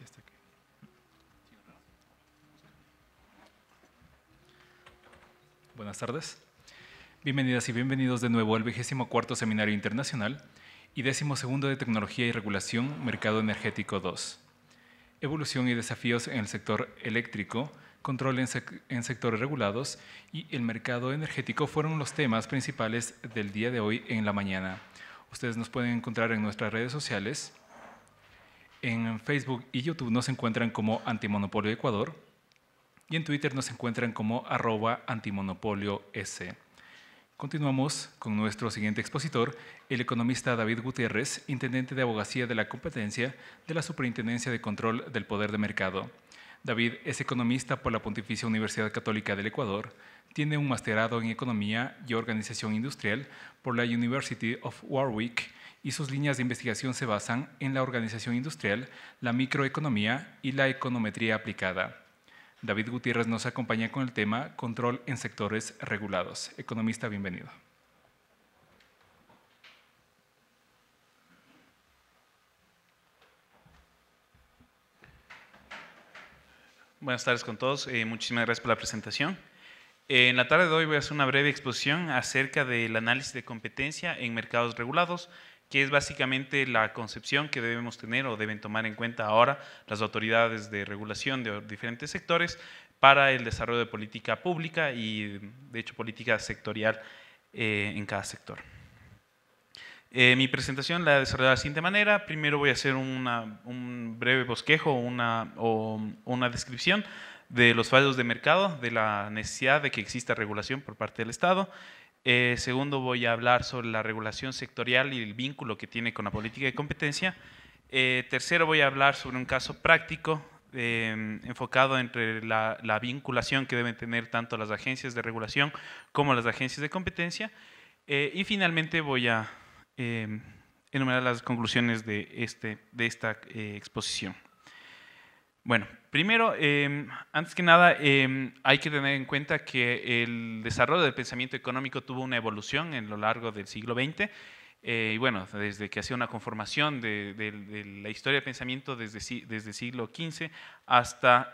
Sí, está aquí. Buenas tardes. Bienvenidas y bienvenidos de nuevo al 24º Seminario Internacional y 12º de Tecnología y Regulación, Mercado Energético 2. Evolución y desafíos en el sector eléctrico, control en sectores regulados y el mercado energético fueron los temas principales del día de hoy en la mañana. Ustedes nos pueden encontrar en nuestras redes sociales. En Facebook y YouTube nos encuentran como Antimonopolio Ecuador y en Twitter nos encuentran como @antimonopolios. Continuamos con nuestro siguiente expositor, el economista David Gutiérrez, intendente de Abogacía de la Competencia de la Superintendencia de Control del Poder de Mercado. David es economista por la Pontificia Universidad Católica del Ecuador, tiene un masterado en Economía y Organización Industrial por la University of Warwick y sus líneas de investigación se basan en la organización industrial, la microeconomía y la econometría aplicada. David Gutiérrez nos acompaña con el tema Control en sectores regulados. Economista, bienvenido. Buenas tardes con todos. Muchísimas gracias por la presentación. En la tarde de hoy voy a hacer una breve exposición acerca del análisis de competencia en mercados regulados, que es básicamente la concepción que debemos tener o deben tomar en cuenta ahora las autoridades de regulación de diferentes sectores para el desarrollo de política pública y, de hecho, política sectorial en cada sector. Mi presentación la he desarrollado de la siguiente manera. Primero voy a hacer un breve bosquejo o una descripción de los fallos de mercado, de la necesidad de que exista regulación por parte del Estado. Segundo, voy a hablar sobre la regulación sectorial y el vínculo que tiene con la política de competencia. Tercero, voy a hablar sobre un caso práctico enfocado entre la vinculación que deben tener tanto las agencias de regulación como las agencias de competencia. Y finalmente voy a enumerar las conclusiones de esta exposición. Bueno, primero, antes que nada, hay que tener en cuenta que el desarrollo del pensamiento económico tuvo una evolución en lo largo del siglo XX. Y bueno, desde que hacía una conformación de la historia del pensamiento desde el siglo XV hasta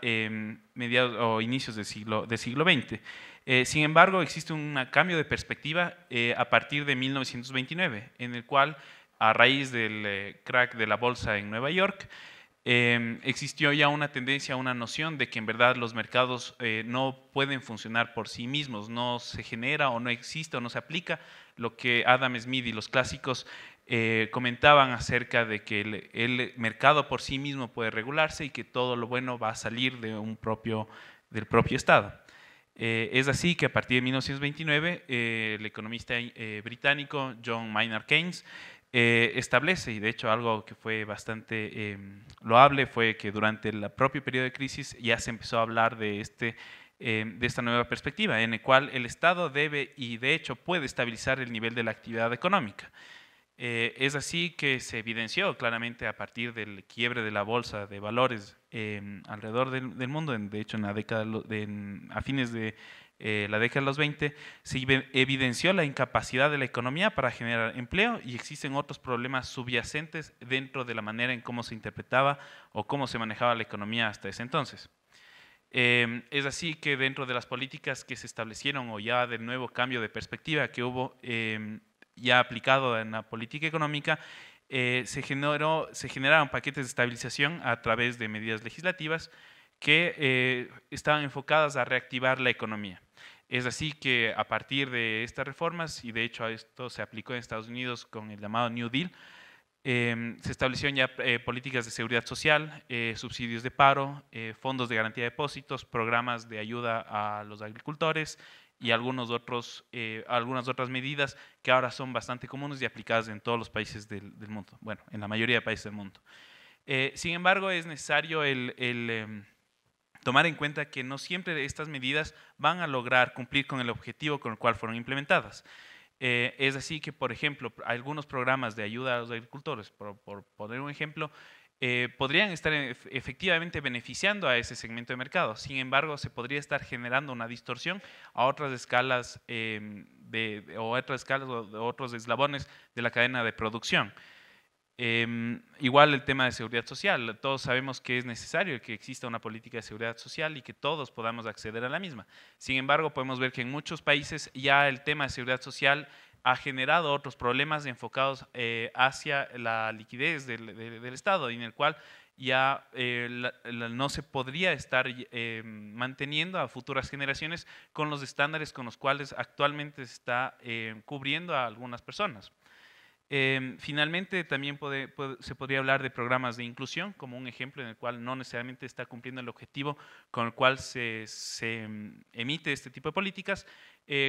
mediados o inicios del siglo XX. Sin embargo, existe un cambio de perspectiva a partir de 1929, en el cual, a raíz del crack de la bolsa en Nueva York, existió ya una tendencia, una noción de que en verdad los mercados no pueden funcionar por sí mismos, no se genera o no existe o no se aplica lo que Adam Smith y los clásicos comentaban acerca de que el mercado por sí mismo puede regularse y que todo lo bueno va a salir del propio Estado. Es así que a partir de 1929 el economista británico John Maynard Keynes establece, y de hecho algo que fue bastante loable fue que durante el propio periodo de crisis ya se empezó a hablar de esta nueva perspectiva, en el cual el Estado debe y de hecho puede estabilizar el nivel de la actividad económica. Es así que se evidenció claramente a partir del quiebre de la bolsa de valores alrededor del mundo, de hecho en la década a fines de la década de los 20, se evidenció la incapacidad de la economía para generar empleo y existen otros problemas subyacentes dentro de la manera en cómo se interpretaba o cómo se manejaba la economía hasta ese entonces. Es así que dentro de las políticas que se establecieron o ya del nuevo cambio de perspectiva que hubo ya aplicado en la política económica, se generaron paquetes de estabilización a través de medidas legislativas que estaban enfocadas a reactivar la economía. Es así que a partir de estas reformas, y de hecho esto se aplicó en Estados Unidos con el llamado New Deal, se establecieron ya políticas de seguridad social, subsidios de paro, fondos de garantía de depósitos, programas de ayuda a los agricultores y algunas otras medidas que ahora son bastante comunes y aplicadas en todos los países del mundo, bueno, en la mayoría de países del mundo. Sin embargo, es necesario tomar en cuenta que no siempre estas medidas van a lograr cumplir con el objetivo con el cual fueron implementadas. Es así que, por ejemplo, algunos programas de ayuda a los agricultores, por poner un ejemplo, podrían estar efectivamente beneficiando a ese segmento de mercado. Sin embargo, se podría estar generando una distorsión a otras escalas o otros eslabones de la cadena de producción. Igual el tema de seguridad social. Todos sabemos que es necesario que exista una política de seguridad social y que todos podamos acceder a la misma. Sin embargo, podemos ver que en muchos países ya el tema de seguridad social ha generado otros problemas enfocados hacia la liquidez del Estado, en el cual ya no se podría estar manteniendo a futuras generaciones con los estándares con los cuales actualmente se está cubriendo a algunas personas. Finalmente, también se podría hablar de programas de inclusión como un ejemplo en el cual no necesariamente está cumpliendo el objetivo con el cual se emite este tipo de políticas,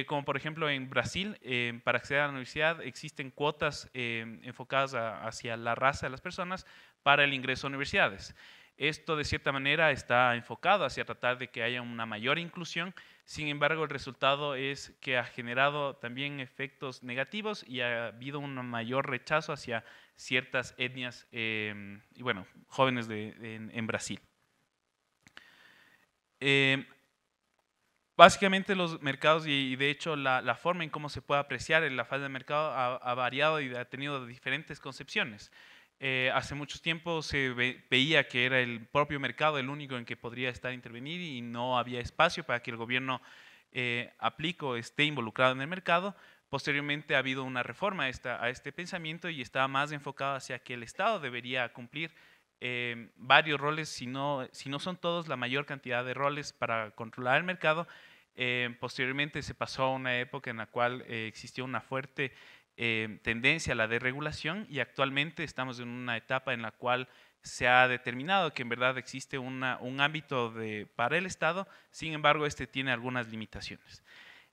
como por ejemplo en Brasil, para acceder a la universidad existen cuotas enfocadas hacia la raza de las personas para el ingreso a universidades. Esto de cierta manera está enfocado hacia tratar de que haya una mayor inclusión. Sin embargo, el resultado es que ha generado también efectos negativos y ha habido un mayor rechazo hacia ciertas etnias y bueno, jóvenes en Brasil. Básicamente los mercados y de hecho la forma en cómo se puede apreciar la fase de mercado ha variado y ha tenido diferentes concepciones. Hace mucho tiempo se veía que era el propio mercado el único en que podría estar intervenir y no había espacio para que el gobierno aplique o esté involucrado en el mercado. Posteriormente ha habido una reforma a este pensamiento y estaba más enfocado hacia que el Estado debería cumplir varios roles, si no son todos, la mayor cantidad de roles para controlar el mercado. Posteriormente se pasó a una época en la cual existió una fuerte tendencia a la desregulación y actualmente estamos en una etapa en la cual se ha determinado que en verdad existe un ámbito para el Estado, sin embargo este tiene algunas limitaciones.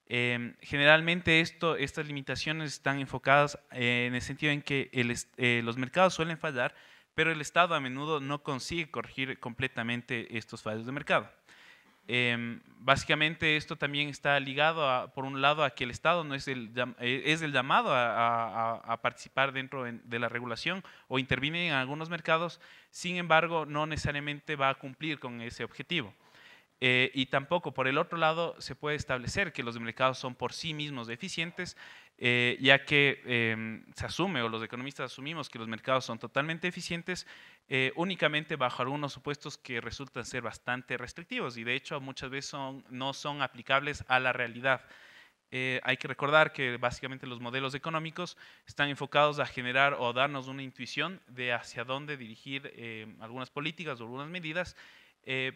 Generalmente estas limitaciones están enfocadas en el sentido en que los mercados suelen fallar, pero el Estado a menudo no consigue corregir completamente estos fallos de mercado. Básicamente esto también está ligado, por un lado, a que el Estado no es el llamado a participar dentro de la regulación o interviene en algunos mercados, sin embargo, no necesariamente va a cumplir con ese objetivo. Y tampoco, por el otro lado, se puede establecer que los mercados son por sí mismos deficientes, ya que se asume, o los economistas asumimos que los mercados son totalmente eficientes únicamente bajo algunos supuestos que resultan ser bastante restrictivos y de hecho muchas veces no son aplicables a la realidad. Hay que recordar que básicamente los modelos económicos están enfocados a generar o darnos una intuición de hacia dónde dirigir algunas políticas o algunas medidas,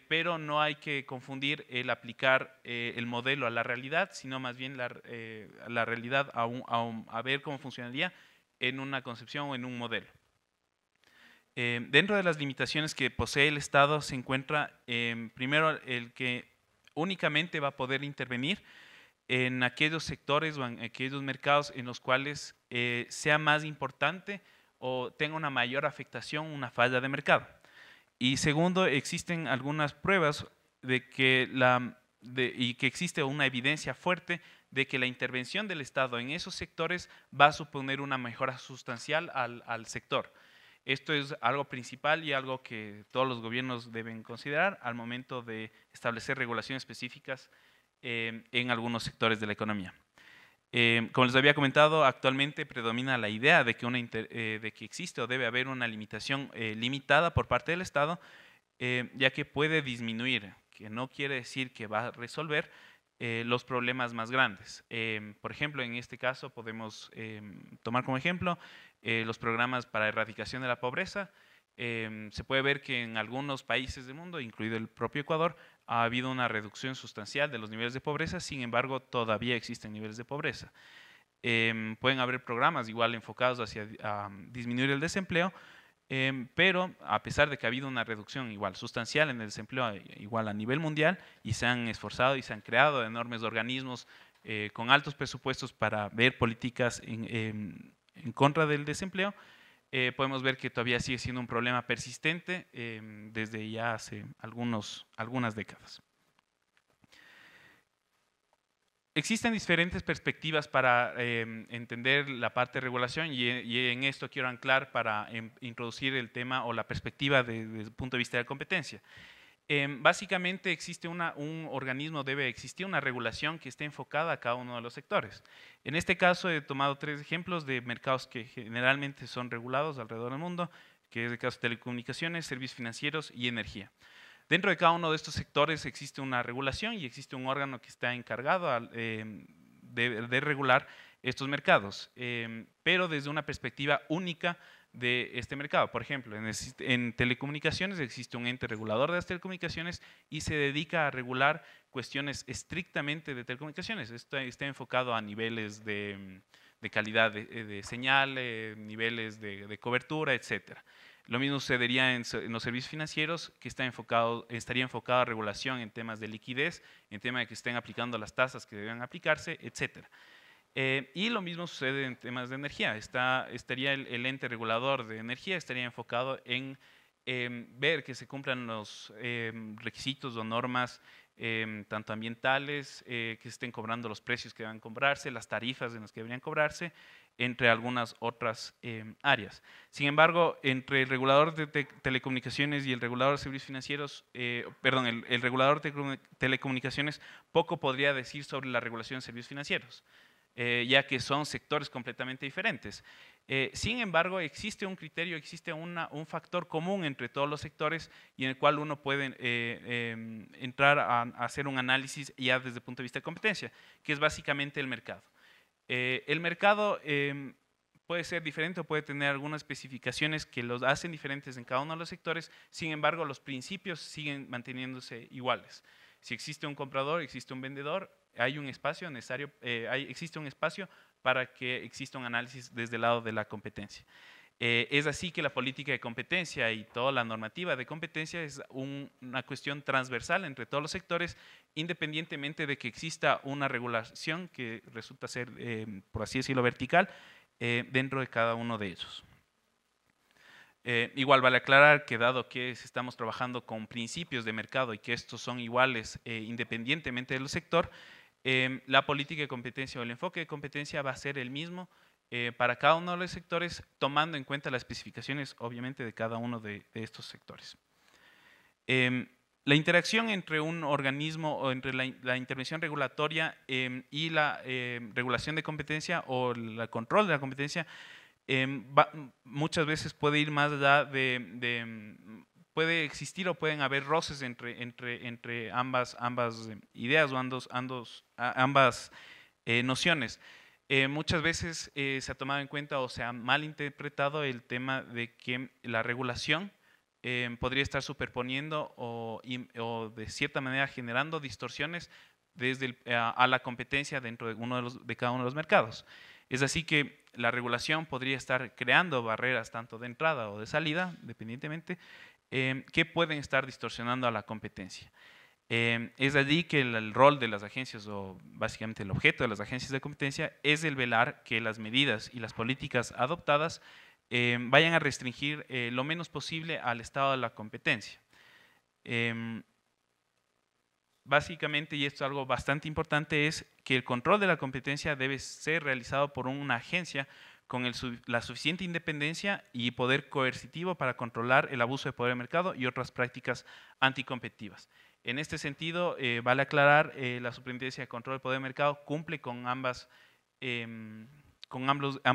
pero no hay que confundir el aplicar el modelo a la realidad, sino más bien la realidad a ver cómo funcionaría en una concepción o en un modelo. Dentro de las limitaciones que posee el Estado se encuentra primero el que únicamente va a poder intervenir en aquellos sectores o en aquellos mercados en los cuales sea más importante o tenga una mayor afectación una falla de mercado. Y segundo, existen algunas pruebas de que que existe una evidencia fuerte de que la intervención del Estado en esos sectores va a suponer una mejora sustancial al sector. Esto es algo principal y algo que todos los gobiernos deben considerar al momento de establecer regulaciones específicas en algunos sectores de la economía. Como les había comentado, actualmente predomina la idea de que existe o debe haber una limitación limitada por parte del Estado, ya que puede disminuir, que no quiere decir que va a resolver los problemas más grandes. Por ejemplo, en este caso podemos tomar como ejemplo los programas para erradicación de la pobreza. Se puede ver que en algunos países del mundo, incluido el propio Ecuador, ha habido una reducción sustancial de los niveles de pobreza, sin embargo, todavía existen niveles de pobreza. Pueden haber programas igual enfocados hacia disminuir el desempleo, pero a pesar de que ha habido una reducción igual sustancial en el desempleo igual a nivel mundial y se han esforzado y se han creado enormes organismos con altos presupuestos para ver políticas en contra del desempleo, podemos ver que todavía sigue siendo un problema persistente desde ya hace algunas décadas. Existen diferentes perspectivas para entender la parte de regulación y en esto quiero anclar para introducir el tema o la perspectiva desde el punto de vista de la competencia. Básicamente existe un organismo, debe existir una regulación que esté enfocada a cada uno de los sectores. En este caso he tomado 3 ejemplos de mercados que generalmente son regulados alrededor del mundo, que es el caso de telecomunicaciones, servicios financieros y energía. Dentro de cada uno de estos sectores existe una regulación y existe un órgano que está encargado de regular estos mercados, pero desde una perspectiva única de este mercado. Por ejemplo, en telecomunicaciones existe un ente regulador de las telecomunicaciones y se dedica a regular cuestiones estrictamente de telecomunicaciones. Esto está enfocado a niveles de calidad de señal, niveles de cobertura, etcétera. Lo mismo sucedería en los servicios financieros, que estaría enfocado a regulación en temas de liquidez, en temas de que estén aplicando las tasas que deben aplicarse, etcétera. Y lo mismo sucede en temas de energía. Estaría el ente regulador de energía, estaría enfocado en ver que se cumplan los requisitos o normas tanto ambientales, que se estén cobrando los precios que deben cobrarse, las tarifas en las que deberían cobrarse, entre algunas otras áreas. Sin embargo, entre el regulador de telecomunicaciones y el regulador de servicios financieros, perdón, el regulador de telecomunicaciones poco podría decir sobre la regulación de servicios financieros, ya que son sectores completamente diferentes. Sin embargo, existe un criterio, existe un factor común entre todos los sectores y en el cual uno puede entrar a hacer un análisis ya desde el punto de vista de competencia, que es básicamente el mercado. El mercado puede ser diferente o puede tener algunas especificaciones que los hacen diferentes en cada uno de los sectores, sin embargo, los principios siguen manteniéndose iguales. Si existe un comprador, existe un vendedor, hay un espacio necesario, existe un espacio para que exista un análisis desde el lado de la competencia. Es así que la política de competencia y toda la normativa de competencia es una cuestión transversal entre todos los sectores, independientemente de que exista una regulación que resulta ser, por así decirlo, vertical dentro de cada uno de ellos. Igual vale aclarar que dado que estamos trabajando con principios de mercado y que estos son iguales independientemente del sector, la política de competencia o el enfoque de competencia va a ser el mismo para cada uno de los sectores, tomando en cuenta las especificaciones, obviamente, de cada uno de estos sectores. La interacción entre un organismo o entre la intervención regulatoria y la regulación de competencia o el control de la competencia muchas veces puede ir más allá puede existir o pueden haber roces entre ambas ideas o ambas nociones. Muchas veces se ha tomado en cuenta o se ha malinterpretado el tema de que la regulación podría estar superponiendo o de cierta manera generando distorsiones a la competencia dentro de cada uno de los mercados. Es así que la regulación podría estar creando barreras tanto de entrada o de salida, dependientemente, que pueden estar distorsionando a la competencia. Es allí que el rol de las agencias, o básicamente el objeto de las agencias de competencia, es el velar que las medidas y las políticas adoptadas vayan a restringir lo menos posible al estado de la competencia. Básicamente, y esto es algo bastante importante, es que el control de la competencia debe ser realizado por una agencia con la suficiente independencia y poder coercitivo para controlar el abuso de poder de mercado y otras prácticas anticompetitivas. En este sentido, vale aclarar, la Superintendencia de Control del Poder de Mercado cumple con ambos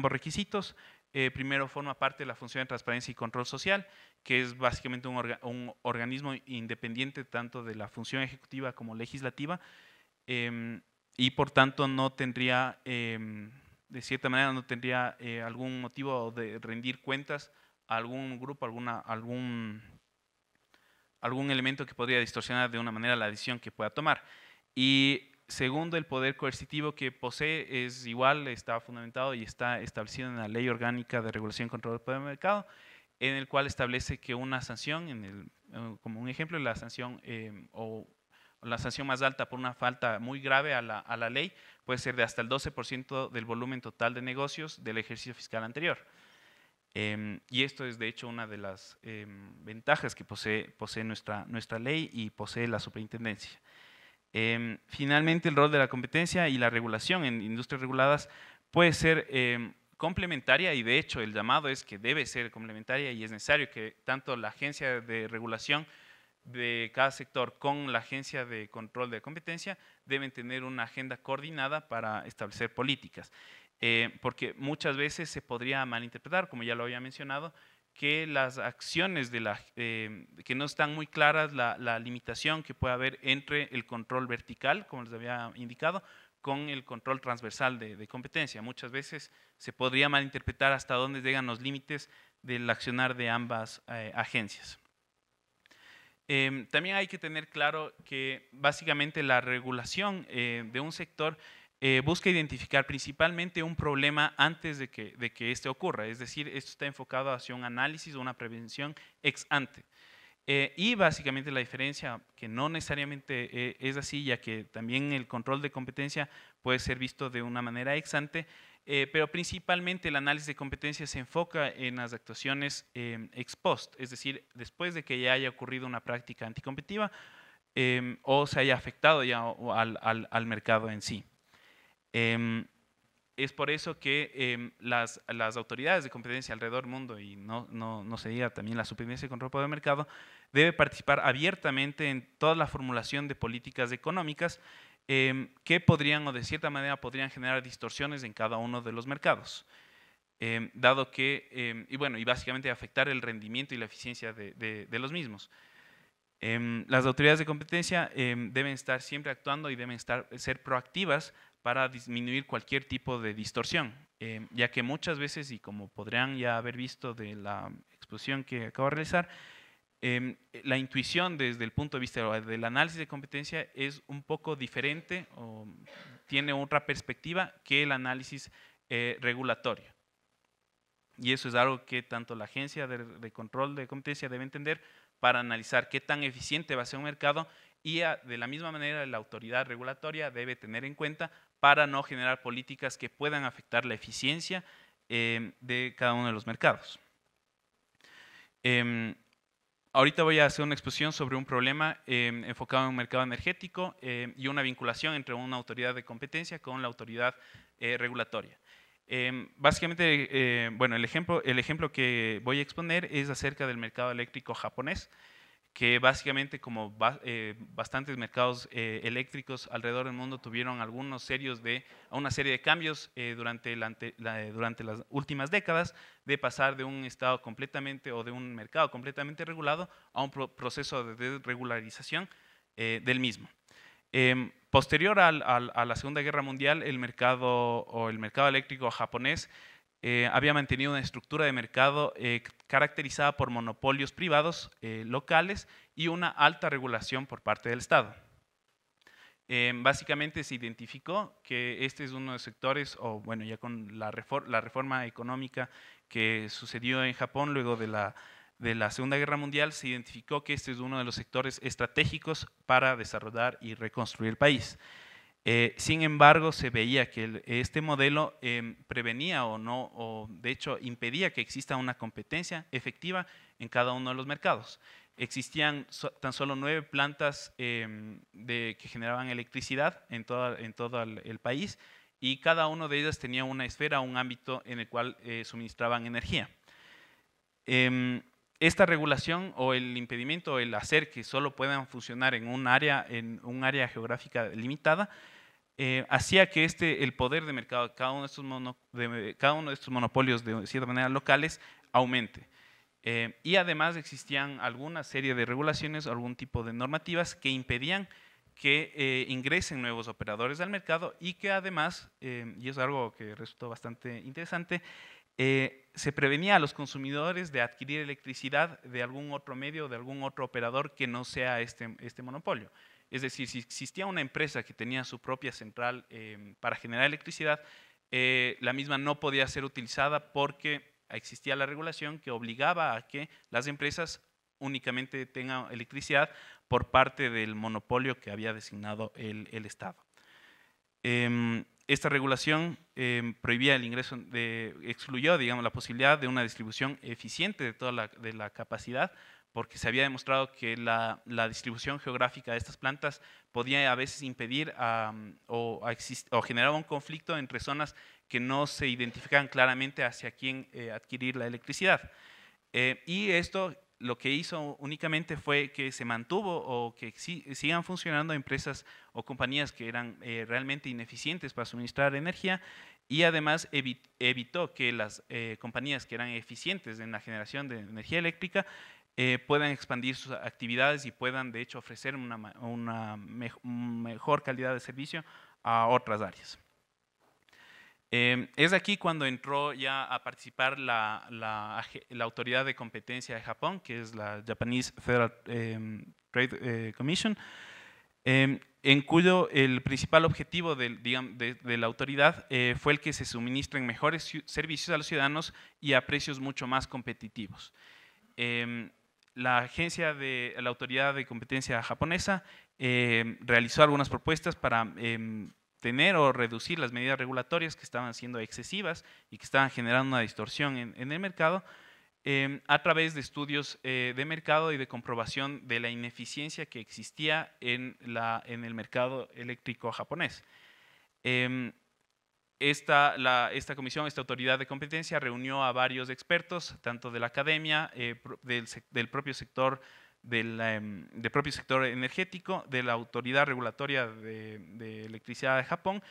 requisitos. Primero, forma parte de la función de transparencia y control social, que es básicamente un organismo independiente tanto de la función ejecutiva como legislativa, y por tanto no tendría, de cierta manera, no tendría algún motivo de rendir cuentas a algún grupo, algún elemento que podría distorsionar de una manera la decisión que pueda tomar. Y segundo, el poder coercitivo que posee es igual, está fundamentado y está establecido en la Ley Orgánica de Regulación y Control del Poder del Mercado, en el cual establece que una sanción, como un ejemplo, la sanción o la sanción más alta por una falta muy grave a la ley puede ser de hasta el 12% del volumen total de negocios del ejercicio fiscal anterior. Y esto es de hecho una de las ventajas que posee nuestra ley y posee la superintendencia. Finalmente, el rol de la competencia y la regulación en industrias reguladas puede ser complementaria, y de hecho el llamado es que debe ser complementaria y es necesario que tanto la agencia de regulación de cada sector con la Agencia de Control de Competencia deben tener una agenda coordinada para establecer políticas. Porque muchas veces se podría malinterpretar, como ya lo había mencionado, que las acciones que no están muy claras, la limitación que puede haber entre el control vertical, como les había indicado, con el control transversal de competencia. Muchas veces se podría malinterpretar hasta dónde llegan los límites del accionar de ambas agencias. También hay que tener claro que básicamente la regulación de un sector busca identificar principalmente un problema antes de que este ocurra, es decir, esto está enfocado hacia un análisis o una prevención ex ante. Y básicamente la diferencia, que no necesariamente es así, ya que también el control de competencia puede ser visto de una manera ex ante, pero principalmente el análisis de competencia se enfoca en las actuaciones ex post, es decir, después de que ya haya ocurrido una práctica anticompetitiva o se haya afectado ya al mercado en sí. Es por eso que las autoridades de competencia alrededor del mundo, y no se diga también la Superintendencia de Control del Mercado, debe participar abiertamente en toda la formulación de políticas económicas que podrían o de cierta manera podrían generar distorsiones en cada uno de los mercados. Dado que, y básicamente afectar el rendimiento y la eficiencia de los mismos. Las autoridades de competencia deben estar siempre actuando y deben ser proactivas para disminuir cualquier tipo de distorsión, ya que muchas veces, y como podrían ya haber visto de la exposición que acabo de realizar, la intuición desde el punto de vista del análisis de competencia es un poco diferente o tiene otra perspectiva que el análisis regulatorio. Y eso es algo que tanto la agencia de control de competencia debe entender para analizar qué tan eficiente va a ser un mercado y de la misma manera la autoridad regulatoria debe tener en cuenta para no generar políticas que puedan afectar la eficiencia de cada uno de los mercados. Ahorita voy a hacer una exposición sobre un problema enfocado en un mercado energético y una vinculación entre una autoridad de competencia con la autoridad regulatoria. Básicamente, el ejemplo que voy a exponer es acerca del mercado eléctrico japonés, que básicamente como bastantes mercados eléctricos alrededor del mundo tuvieron una serie de cambios durante las últimas décadas, de pasar de un estado completamente o de un mercado completamente regulado a un proceso de desregularización del mismo. Posterior a la Segunda Guerra Mundial, el mercado eléctrico japonés había mantenido una estructura de mercado caracterizada por monopolios privados locales y una alta regulación por parte del Estado. Básicamente se identificó que este es uno de los sectores, o bueno, ya con la reforma económica que sucedió en Japón luego de la Segunda Guerra Mundial, se identificó que este es uno de los sectores estratégicos para desarrollar y reconstruir el país. Sin embargo, se veía que este modelo prevenía o de hecho impedía que exista una competencia efectiva en cada uno de los mercados. Existían tan solo 9 plantas que generaban electricidad en todo el país y cada uno de ellas tenía una esfera, un ámbito en el cual suministraban energía. Esta regulación o el impedimento o el hacer que solo puedan funcionar en un área geográfica limitada hacía que el poder de mercado de cada uno de estos monopolios de cierta manera locales aumente. Y además existían alguna serie de regulaciones o algún tipo de normativas que impedían que ingresen nuevos operadores al mercado y que además, y es algo que resultó bastante interesante, se prevenía a los consumidores de adquirir electricidad de algún otro medio, de algún otro operador que no sea este monopolio. Es decir, si existía una empresa que tenía su propia central para generar electricidad, la misma no podía ser utilizada porque existía la regulación que obligaba a que las empresas únicamente tengan electricidad por parte del monopolio que había designado el Estado. Esta regulación prohibía el ingreso, excluyó, digamos, la posibilidad de una distribución eficiente de toda la capacidad, porque se había demostrado que la distribución geográfica de estas plantas podía a veces impedir o generaba un conflicto entre zonas que no se identificaban claramente hacia quién adquirir la electricidad. Y esto lo que hizo únicamente fue que se mantuvo o que sigan funcionando empresas o compañías que eran realmente ineficientes para suministrar energía, y además evitó que las compañías que eran eficientes en la generación de energía eléctrica puedan expandir sus actividades y puedan de hecho ofrecer una mejor calidad de servicio a otras áreas. Es aquí cuando entró ya a participar la Autoridad de Competencia de Japón, que es la Japanese Federal Trade Commission, en cuyo el principal objetivo de la autoridad fue el que se suministren mejores servicios a los ciudadanos y a precios mucho más competitivos. La Autoridad de Competencia japonesa realizó algunas propuestas para tener o reducir las medidas regulatorias que estaban siendo excesivas y que estaban generando una distorsión en el mercado, a través de estudios de mercado y de comprobación de la ineficiencia que existía en el mercado eléctrico japonés. Esta autoridad de competencia reunió a varios expertos, tanto de la academia, del propio sector propio sector energético, de la Autoridad Regulatoria de Electricidad de Japón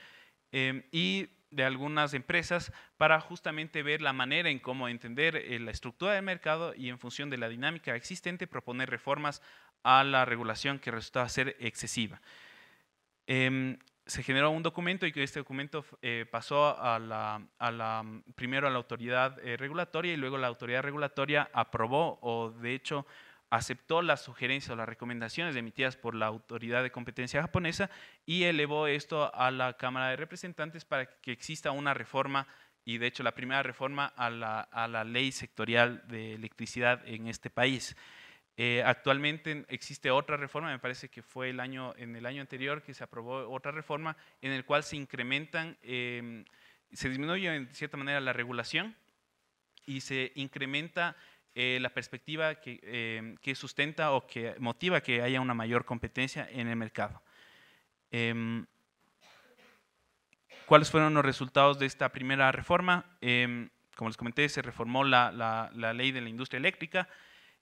y de algunas empresas, para justamente ver la manera en cómo entender la estructura del mercado y, en función de la dinámica existente, proponer reformas a la regulación que resultaba ser excesiva. Se generó un documento, y que este documento pasó primero a la autoridad regulatoria, y luego la autoridad regulatoria aprobó, o de hecho aceptó las sugerencias o las recomendaciones emitidas por la Autoridad de Competencia japonesa, y elevó esto a la Cámara de Representantes para que exista una reforma, y de hecho la primera reforma a la ley sectorial de electricidad en este país. Actualmente existe otra reforma, me parece que fue en el año anterior que se aprobó otra reforma, en el cual se incrementan, se disminuye en cierta manera la regulación y se incrementa la perspectiva que sustenta o que motiva que haya una mayor competencia en el mercado. ¿Cuáles fueron los resultados de esta primera reforma? Como les comenté, se reformó la ley de la industria eléctrica.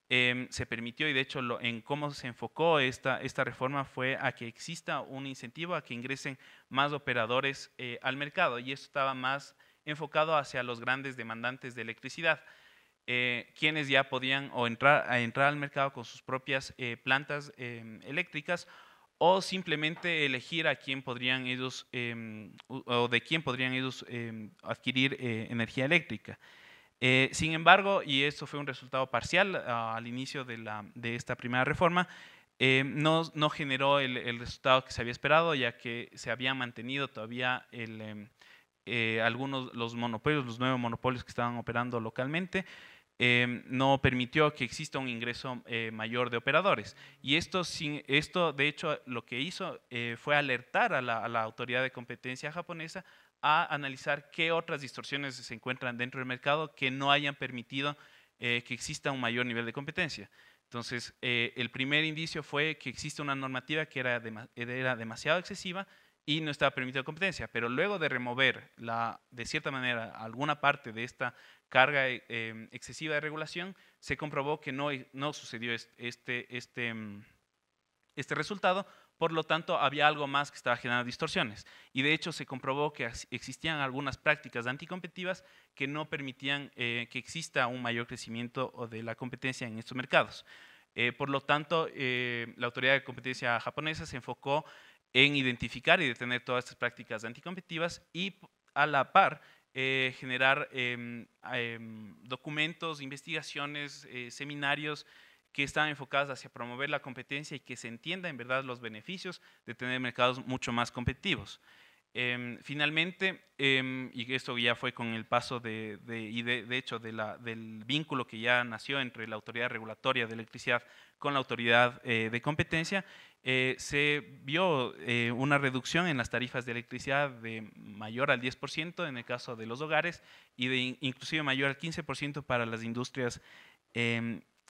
Se permitió, y de hecho en cómo se enfocó esta reforma fue a que exista un incentivo a que ingresen más operadores al mercado, y esto estaba más enfocado hacia los grandes demandantes de electricidad, quienes ya podían entrar al mercado con sus propias plantas eléctricas, o simplemente elegir a quién podrían ellos o de quién podrían ellos adquirir energía eléctrica. Sin embargo, y esto fue un resultado parcial al inicio de esta primera reforma, no generó el resultado que se había esperado, ya que se habían mantenido todavía los monopolios, los nuevos monopolios que estaban operando localmente. No permitió que exista un ingreso mayor de operadores, y esto de hecho lo que hizo fue alertar a la Autoridad de Competencia japonesa a analizar qué otras distorsiones se encuentran dentro del mercado que no hayan permitido que exista un mayor nivel de competencia. Entonces, el primer indicio fue que existe una normativa que era demasiado excesiva y no estaba permitida competencia, pero luego de remover de cierta manera alguna parte de esta carga excesiva de regulación, se comprobó que no sucedió este resultado. Por lo tanto, había algo más que estaba generando distorsiones, y de hecho se comprobó que existían algunas prácticas anticompetitivas que no permitían que exista un mayor crecimiento de la competencia en estos mercados. Por lo tanto, la Autoridad de Competencia japonesa se enfocó en identificar y detener todas estas prácticas anticompetitivas, y a la par generar documentos, investigaciones, seminarios que están enfocadas hacia promover la competencia y que se entienda en verdad los beneficios de tener mercados mucho más competitivos. Finalmente, y esto ya fue con el paso de hecho del vínculo que ya nació entre la Autoridad Regulatoria de Electricidad con la Autoridad de Competencia, se vio una reducción en las tarifas de electricidad de mayor al 10% en el caso de los hogares, y de inclusive mayor al 15% para las industrias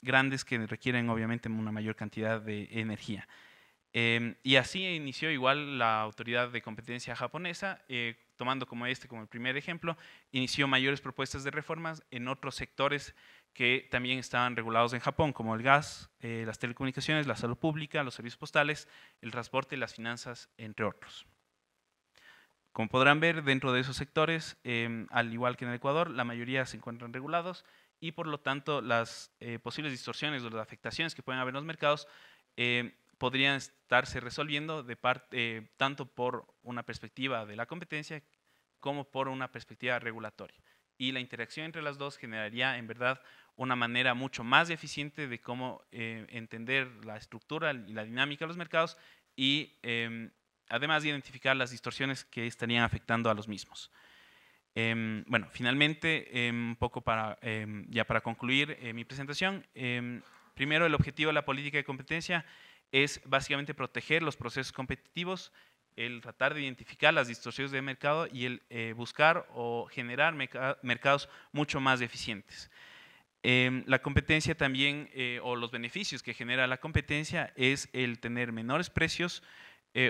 grandes que requieren obviamente una mayor cantidad de energía. Y así inició igual la Autoridad de Competencia japonesa, tomando como el primer ejemplo, inició mayores propuestas de reformas en otros sectores que también estaban regulados en Japón, como el gas, las telecomunicaciones, la salud pública, los servicios postales, el transporte y las finanzas, entre otros. Como podrán ver, dentro de esos sectores, al igual que en el Ecuador, la mayoría se encuentran regulados y por lo tanto las posibles distorsiones o las afectaciones que pueden haber en los mercados podrían estarse resolviendo tanto por una perspectiva de la competencia como por una perspectiva regulatoria. Y la interacción entre las dos generaría en verdad una manera mucho más eficiente de cómo entender la estructura y la dinámica de los mercados y además de identificar las distorsiones que estarían afectando a los mismos. Bueno, finalmente, un poco ya para concluir mi presentación, primero el objetivo de la política de competencia es básicamente proteger los procesos competitivos, el tratar de identificar las distorsiones de mercado y el buscar o generar mercados mucho más eficientes. La competencia también, o los beneficios que genera la competencia, es el tener menores precios,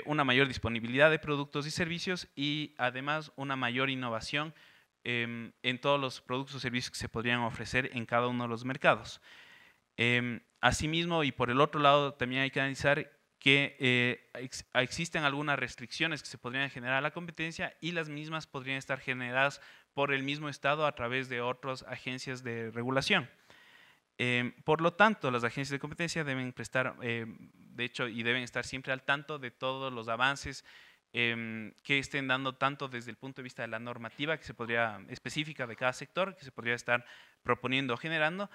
una mayor disponibilidad de productos y servicios y además una mayor innovación en todos los productos o servicios que se podrían ofrecer en cada uno de los mercados. Asimismo, y por el otro lado, también hay que analizar que existen algunas restricciones que se podrían generar a la competencia y las mismas podrían estar generadas por el mismo Estado a través de otras agencias de regulación. Por lo tanto, las agencias de competencia deben prestar, de hecho, y deben estar siempre al tanto de todos los avances que estén dando tanto desde el punto de vista de la normativa que se podría, específica de cada sector, que se podría estar proponiendo o generando,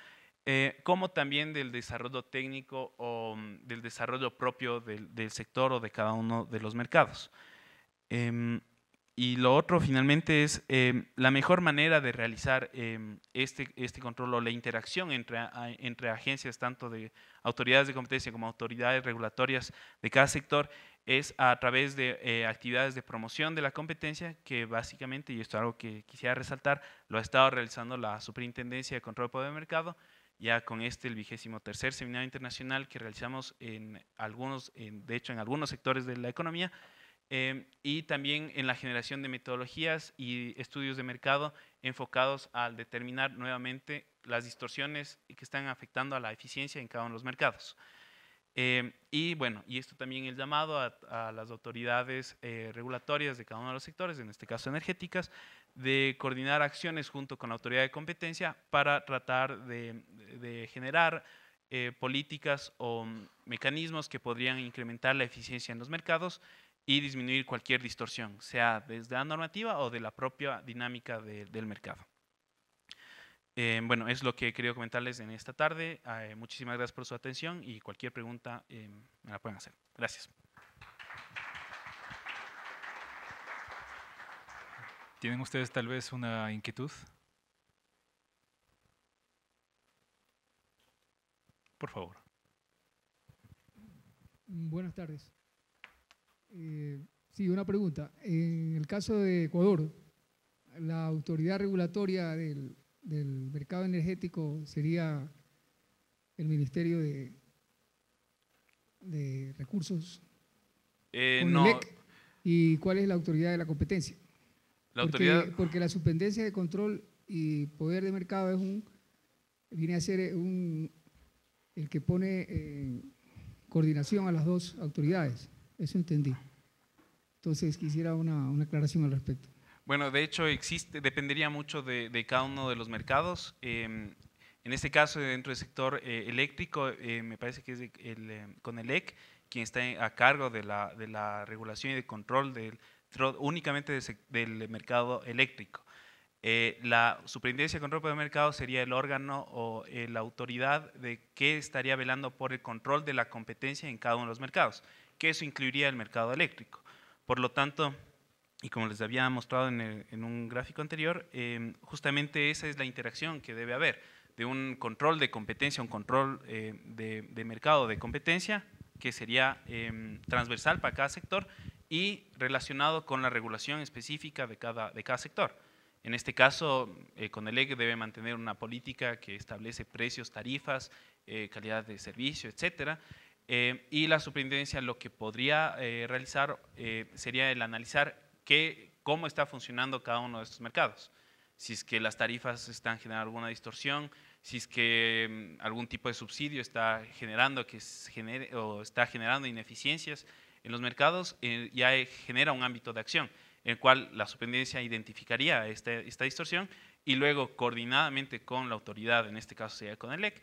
como también del desarrollo técnico o del desarrollo propio del sector o de cada uno de los mercados. Y lo otro finalmente es la mejor manera de realizar este control o la interacción entre agencias, tanto de autoridades de competencia como autoridades regulatorias de cada sector, es a través de actividades de promoción de la competencia, que básicamente, y esto es algo que quisiera resaltar, lo ha estado realizando la Superintendencia de Control del Poder de Mercado, ya con el 23º Seminario Internacional que realizamos de hecho en algunos sectores de la economía, y también en la generación de metodologías y estudios de mercado enfocados al determinar nuevamente las distorsiones que están afectando a la eficiencia en cada uno de los mercados. Y bueno, y esto también el llamado a las autoridades regulatorias de cada uno de los sectores, en este caso energéticas, de coordinar acciones junto con la autoridad de competencia para tratar de generar políticas o mecanismos que podrían incrementar la eficiencia en los mercados y disminuir cualquier distorsión, sea desde la normativa o de la propia dinámica del mercado. Bueno, es lo que he querido comentarles en esta tarde. Muchísimas gracias por su atención y cualquier pregunta me la pueden hacer. Gracias. ¿Tienen ustedes tal vez una inquietud? Por favor. Buenas tardes. Sí, una pregunta. En el caso de Ecuador, la autoridad regulatoria del mercado energético sería el Ministerio de Recursos, No, CONELEC. ¿Y cuál es la autoridad de la competencia? Porque la superintendencia de control y poder de mercado viene a ser el que pone en coordinación a las dos autoridades. Eso entendí. Entonces quisiera una aclaración al respecto. Bueno, de hecho dependería mucho de cada uno de los mercados. En este caso, dentro del sector eléctrico, me parece que es el CONELEC quien está a cargo de la regulación y de control únicamente del mercado eléctrico. La Superintendencia de Control del Mercado sería el órgano o la autoridad que estaría velando por el control de la competencia en cada uno de los mercados, que eso incluiría el mercado eléctrico. Por lo tanto, y como les había mostrado en un gráfico anterior, justamente esa es la interacción que debe haber, de un control de competencia, un control de mercado de competencia, que sería transversal para cada sector y relacionado con la regulación específica de cada sector. En este caso, CONELEC debe mantener una política que establece precios, tarifas, calidad de servicio, etcétera. Y la superintendencia lo que podría realizar sería el analizar cómo está funcionando cada uno de estos mercados. Si es que las tarifas están generando alguna distorsión, si es que algún tipo de subsidio está generando o está generando ineficiencias en los mercados, ya genera un ámbito de acción en el cual la superintendencia identificaría esta distorsión y luego coordinadamente con la autoridad, en este caso sería con el EC,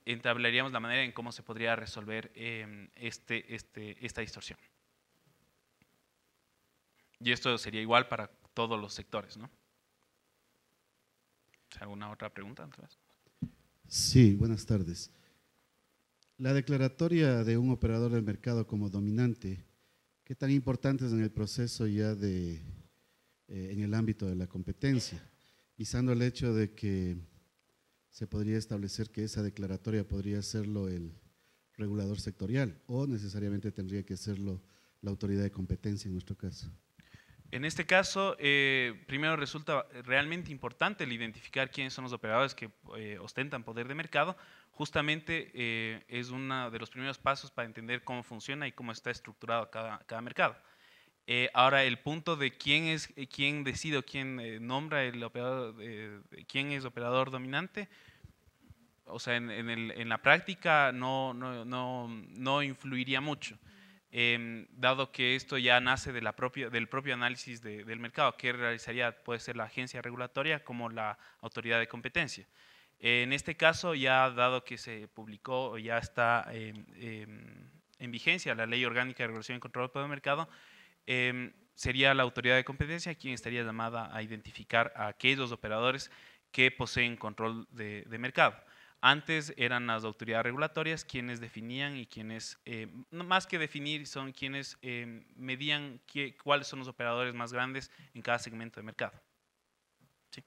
entablaríamos la manera en cómo se podría resolver esta distorsión. Y esto sería igual para todos los sectores, ¿no? ¿Alguna otra pregunta, Andrés? Sí, buenas tardes. La declaratoria de un operador del mercado como dominante, ¿qué tan importante es en el proceso ya en el ámbito de la competencia? Visando el hecho de que se podría establecer que esa declaratoria podría hacerlo el regulador sectorial o necesariamente tendría que hacerlo la autoridad de competencia en nuestro caso. En este caso, primero resulta realmente importante el identificar quiénes son los operadores que ostentan poder de mercado. Justamente es uno de los primeros pasos para entender cómo funciona y cómo está estructurado cada mercado. Ahora, el punto de quién decide o quién nombra el operador, quién es operador dominante, o sea, en la práctica no influiría mucho. Dado que esto ya nace del propio análisis del mercado que realizaría, puede ser la agencia regulatoria como la autoridad de competencia. En este caso, ya dado que se publicó o ya está en vigencia la Ley Orgánica de Regulación y Control del Poder del Mercado, sería la autoridad de competencia quien estaría llamada a identificar a aquellos operadores que poseen control de mercado. Antes eran las autoridades regulatorias quienes definían y quienes, más que definir, son quienes medían cuáles son los operadores más grandes en cada segmento de mercado. ¿Sí?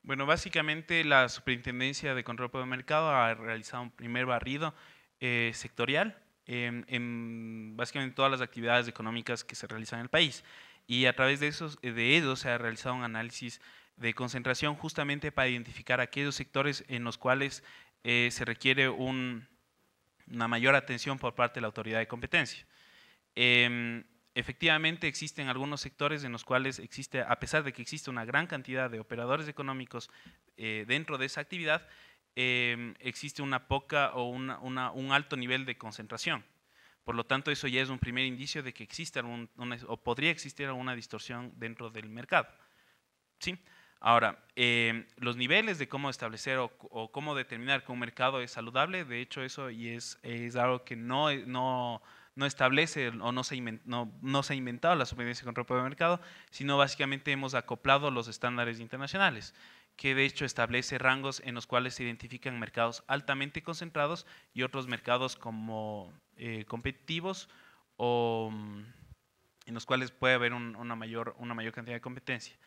Bueno, básicamente la Superintendencia de Control del Poder del Mercado ha realizado un primer barrido sectorial en básicamente todas las actividades económicas que se realizan en el país. Y a través de ellos se ha realizado un análisis de concentración justamente para identificar aquellos sectores en los cuales se requiere una mayor atención por parte de la autoridad de competencia. Efectivamente existen algunos sectores en los cuales existe, a pesar de que existe una gran cantidad de operadores económicos dentro de esa actividad, existe una poca o un alto nivel de concentración. Por lo tanto, eso ya es un primer indicio de que existe o podría existir alguna distorsión dentro del mercado. ¿Sí? Ahora, los niveles de cómo establecer o cómo determinar que un mercado es saludable, de hecho eso y es algo que no establece o no se ha inventado la Superintendencia de Control del Poder del Mercado, sino básicamente hemos acoplado los estándares internacionales, que de hecho establece rangos en los cuales se identifican mercados altamente concentrados y otros mercados como competitivos o en los cuales puede haber una mayor cantidad de competencia.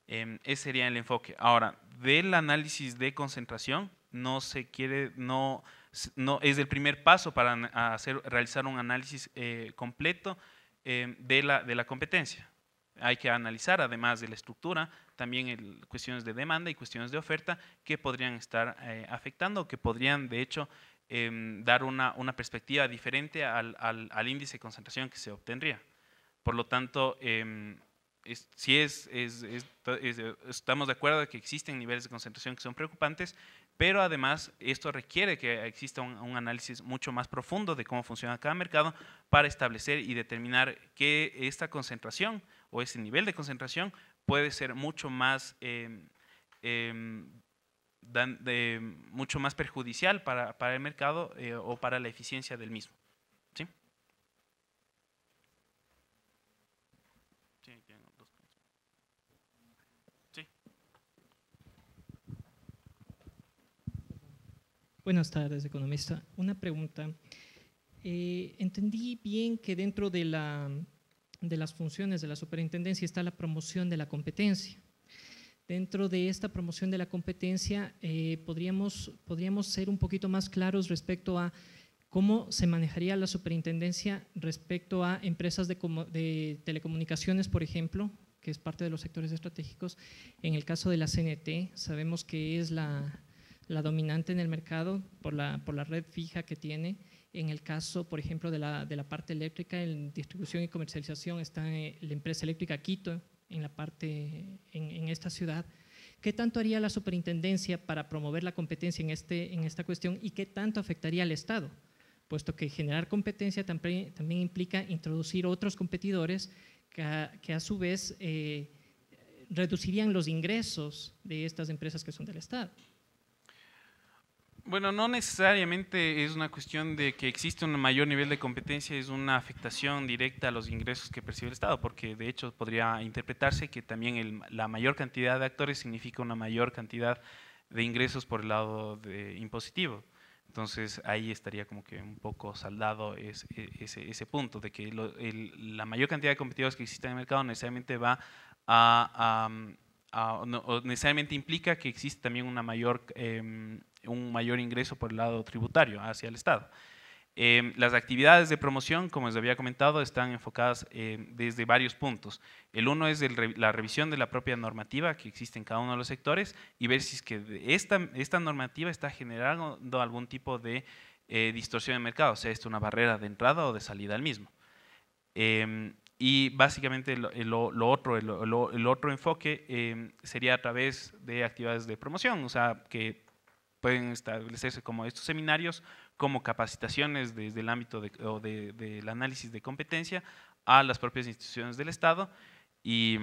Ese sería el enfoque. Ahora, del análisis de concentración, no es el primer paso para realizar un análisis completo de la competencia. Hay que analizar, además de la estructura, también cuestiones de demanda y cuestiones de oferta que podrían estar afectando, que podrían, de hecho, dar una perspectiva diferente al índice de concentración que se obtendría. Por lo tanto, estamos de acuerdo de que existen niveles de concentración que son preocupantes, pero además esto requiere que exista un análisis mucho más profundo de cómo funciona cada mercado para establecer y determinar que esta concentración o ese nivel de concentración puede ser mucho más perjudicial para el mercado o para la eficiencia del mismo. ¿Sí? Buenas tardes, economista. Una pregunta. entendí bien que dentro de las funciones de la superintendencia está la promoción de la competencia. Dentro de esta promoción de la competencia podríamos ser un poquito más claros respecto a cómo se manejaría la superintendencia respecto a empresas de telecomunicaciones, por ejemplo, que es parte de los sectores estratégicos. En el caso de la CNT, sabemos que es la dominante en el mercado por la red fija que tiene. En el caso, por ejemplo, de la parte eléctrica, en distribución y comercialización está la empresa eléctrica Quito, en la parte, en esta ciudad. ¿Qué tanto haría la superintendencia para promover la competencia en esta cuestión y qué tanto afectaría al Estado? Puesto que generar competencia también implica introducir otros competidores que a su vez reducirían los ingresos de estas empresas que son del Estado. Bueno, no necesariamente es una cuestión de que existe un mayor nivel de competencia, es una afectación directa a los ingresos que percibe el Estado, porque de hecho podría interpretarse que también la mayor cantidad de actores significa una mayor cantidad de ingresos por el lado impositivo. Entonces ahí estaría como que un poco saldado ese punto, de que la mayor cantidad de competidores que existen en el mercado necesariamente va o necesariamente implica que existe también un mayor ingreso por el lado tributario hacia el Estado. Las actividades de promoción, como les había comentado, están enfocadas desde varios puntos. El uno es la revisión de la propia normativa que existe en cada uno de los sectores y ver si es que esta normativa está generando algún tipo de distorsión de mercado, o sea, esto es una barrera de entrada o de salida al mismo. Y básicamente el otro enfoque sería a través de actividades de promoción, o sea, que pueden establecerse como estos seminarios, como capacitaciones desde el ámbito del análisis de competencia a las propias instituciones del Estado y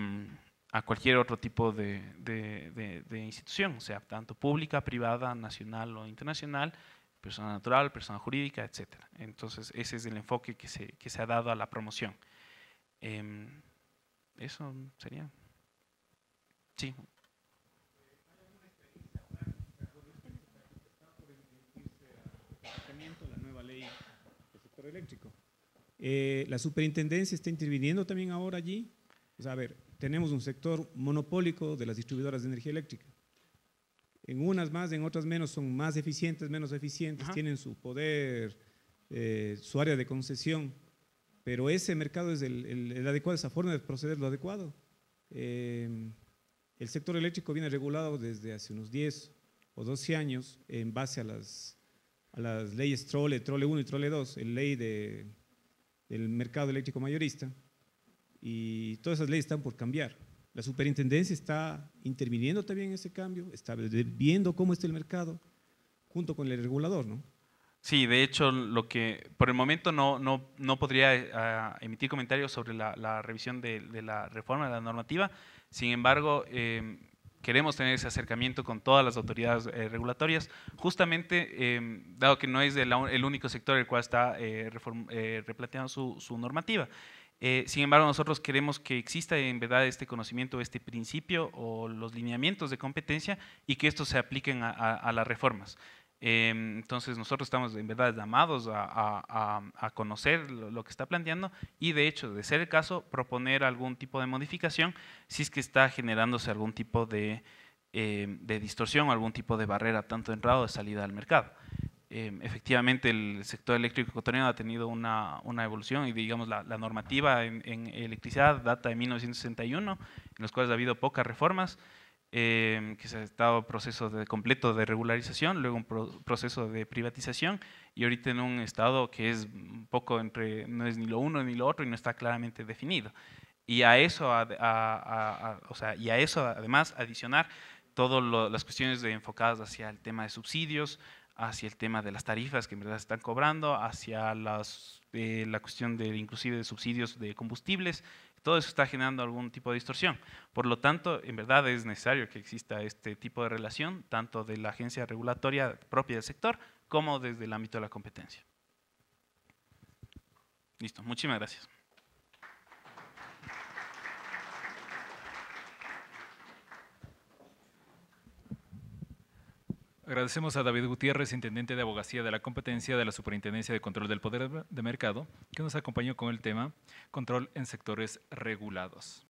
a cualquier otro tipo de institución, o sea, tanto pública, privada, nacional o internacional, persona natural, persona jurídica, etc. Entonces, ese es el enfoque que se ha dado a la promoción. Eso sería. Sí. La nueva ley del sector eléctrico. La superintendencia está interviniendo también ahora allí. O sea, a ver, tenemos un sector monopólico de las distribuidoras de energía eléctrica. En unas más, en otras menos, son más eficientes, menos eficientes, tienen su poder, su área de concesión, pero ese mercado es el adecuado, esa forma de proceder lo adecuado. El sector eléctrico viene regulado desde hace unos 10 o 12 años en base a las leyes TROLE 1 y TROLE 2, la ley del mercado eléctrico mayorista, y todas esas leyes están por cambiar. La superintendencia está interviniendo también en ese cambio, está viendo cómo está el mercado, junto con el regulador, ¿no? Sí, de hecho, por el momento no podría emitir comentarios sobre la revisión de la reforma de la normativa. Sin embargo, queremos tener ese acercamiento con todas las autoridades regulatorias, justamente dado que no es el único sector el cual está replanteando su normativa. Sin embargo, nosotros queremos que exista en verdad este conocimiento, este principio o los lineamientos de competencia y que estos se apliquen a las reformas. Entonces nosotros estamos en verdad llamados a conocer lo que está planteando y de hecho, de ser el caso, proponer algún tipo de modificación si es que está generándose algún tipo de distorsión, algún tipo de barrera tanto de entrada o de salida al mercado. Efectivamente, el sector eléctrico ecuatoriano ha tenido una evolución y digamos la normativa en electricidad data de 1961, en los cuales ha habido pocas reformas, que se ha estado proceso completo de regularización, luego un proceso de privatización y ahorita en un estado que es un poco no es ni lo uno ni lo otro y no está claramente definido. Y a eso, además adicionar todas las cuestiones enfocadas hacia el tema de subsidios, hacia el tema de las tarifas que en verdad se están cobrando, hacia la cuestión inclusive de subsidios de combustibles. Todo eso está generando algún tipo de distorsión. Por lo tanto, en verdad es necesario que exista este tipo de relación, tanto de la agencia regulatoria propia del sector, como desde el ámbito de la competencia. Listo, muchísimas gracias. Agradecemos a David Gutiérrez, Intendente de Abogacía de la Competencia de la Superintendencia de Control del Poder de Mercado, que nos acompañó con el tema Control en sectores regulados.